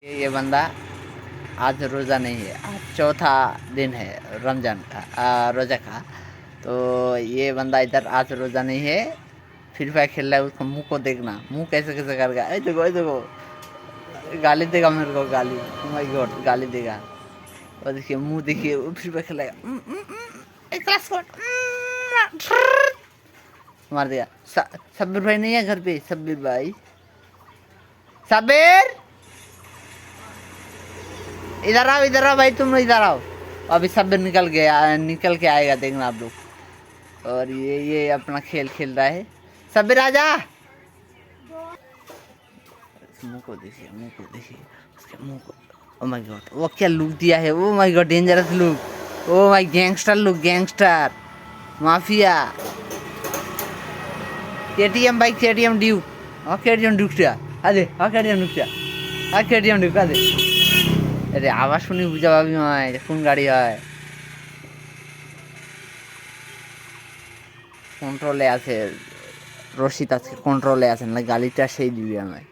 ये बंदा आज रोज़ा नहीं है। आज चौथा दिन है रमज़ान का, रोज़ा का। तो ये बंदा इधर आज रोज़ा नहीं है, फ्री फायर खेल रहा है। उसका मुंह को देखना, मुंह कैसे कैसे करगा। ए देखो, गाली देगा मेरे को, गाली। ओह माय गॉड, गाली देगा। और देखिए मुंह, देखिए वो फ्री फायर खेल रहा है। एक क्लास कोड मार दिया। सब्बीर भाई नहीं है घर पे? सब्बीर भाई, सब्बीर इधर आओ भाई, तुम इधर आओ। अभी सब निकल गया, निकल के आएगा, देखना आप लोग। और ये अपना खेल खेल रहा है। सब राजा, मुंह को देखिए, मुंह को देखिए, उसके मुंह को। ओ माय गॉड, वो क्या लुक दिया है। Oh my God, dangerous look. Oh my gangster look, gangster mafia. KTM bike, KTM Duke. KTM ड्यूकটা আরে কেটিএম ঢুকছে, কেটিএম ঢুক আরে। আরে আবার শুনি বুঝা পাবি নয় কোন গাড়ি হয়। কন্ট্রোলে আছে রশিদ, আজকে কন্ট্রোলে আছে, না গাড়িটা সেই দিবি আমায়।